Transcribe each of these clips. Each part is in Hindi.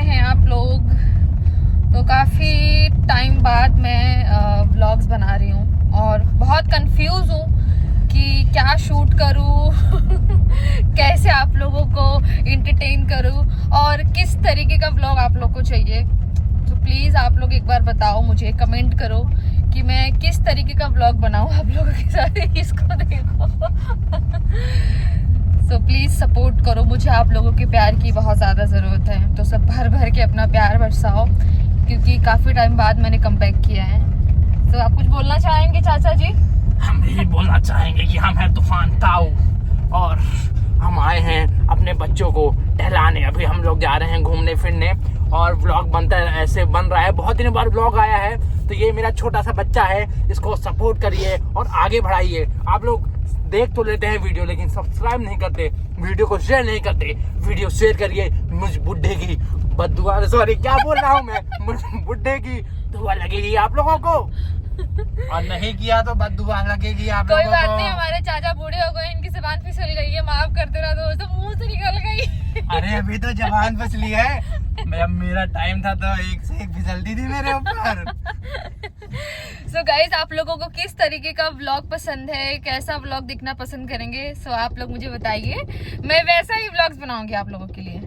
कैसे हैं आप लोग? तो काफ़ी टाइम बाद मैं व्लॉग्स बना रही हूँ और बहुत कंफ्यूज हूँ कि क्या शूट करूँ कैसे आप लोगों को इंटरटेन करूँ और किस तरीके का व्लॉग आप लोग को चाहिए। तो प्लीज़ आप लोग एक बार बताओ, मुझे कमेंट करो कि मैं किस तरीके का व्लॉग बनाऊँ आप लोगों के साथ। इसको देखो तो प्लीज़ सपोर्ट करो मुझे, आप लोगों के प्यार की बहुत ज़्यादा ज़रूरत है। तो सब भर भर के अपना प्यार बरसाओ क्योंकि काफ़ी टाइम बाद मैंने कमबैक किया है। तो आप कुछ बोलना चाहेंगे चाचा जी? हम यही बोलना चाहेंगे कि हम हैं तूफान ताऊ और हम आए हैं अपने बच्चों को टहलाने। अभी हम लोग जा रहे हैं घूमने फिरने और व्लॉग बनता है, ऐसे बन रहा है। बहुत दिनों बाद व्लॉग आया है तो ये मेरा छोटा सा बच्चा है, इसको सपोर्ट करिए और आगे बढ़ाइए। आप लोग देख तो लेते हैं वीडियो लेकिन सब्सक्राइब नहीं करते, वीडियो को शेयर नहीं करते। वीडियो शेयर करिए, मुझ बुढ़े की बद्दुआ, सॉरी क्या बोल रहा हूँ मैं, मुझ बुढ़े की दुआ लगेगी आप लोगों को और नहीं किया तो बद्दुआ लगेगी आप लोगों को। कोई बात नहीं, हमारे चाचा बूढ़े हो गए, इनकी जुबान फिसल गई है, माफ कर देना दोस्तों, मुंह से निकल गई। अरे अभी तो जबान फसली है, मेरा टाइम था तो एक से एक फिसलती थी मेरे ऊपर। सो गाइज, आप लोगों को किस तरीके का व्लॉग पसंद है, कैसा व्लॉग देखना पसंद करेंगे? सो आप लोग मुझे बताइए, मैं वैसा ही व्लॉग्स बनाऊंगी आप लोगों के लिए।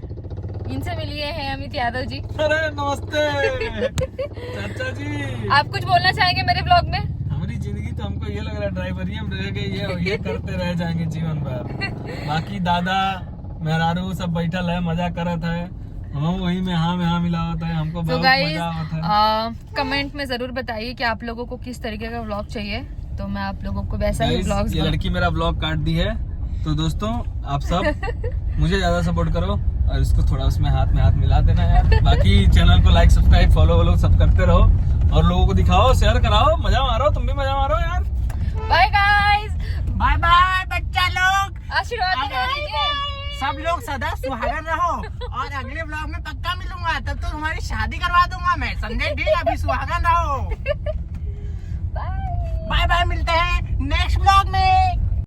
इनसे मिलिए हैं अमित यादव जी। अरे नमस्ते चाचा जी। आप कुछ बोलना चाहेंगे मेरे व्लॉग में? हमारी जिंदगी तो हमको ये लग रहा है ड्राइवर ही हम रह गए, ये करते रह जाएंगे जीवन भर। बाकी दादा मेहरारू सब बैठल है, मजा करत है, हम वही में हाँ मिलावत है, हमको बहुत मजा आवत है। कमेंट में जरूर बताइए कि आप लोगों को किस तरीके का व्लॉग चाहिए, तो मैं आप लोगों को वैसा ही व्लॉग्स। ये लड़की मेरा व्लॉग काट दी है, तो दोस्तों आप सब मुझे ज्यादा सपोर्ट करो और इसको थोड़ा उसमें हाथ में हाथ मिला देना यार। बाकी चैनल को लाइक सब्सक्राइब फॉलो सब करते रहो और लोगों को दिखाओ, शेयर कराओ, मजा मारो, तुम भी मजा मारो यार। बाय गाइस, बाय बाय बच्चा लोग, आशीर्वाद दीजिए। सब लोग सदा सुहागन रहो और अगले व्लॉग में पक्का मिलूंगा, तब तो तुम्हारी शादी करवा दूंगा मैं। संजय डी, अभी सुहागन रहो। बाय बाय, मिलते हैं नेक्स्ट व्लॉग में।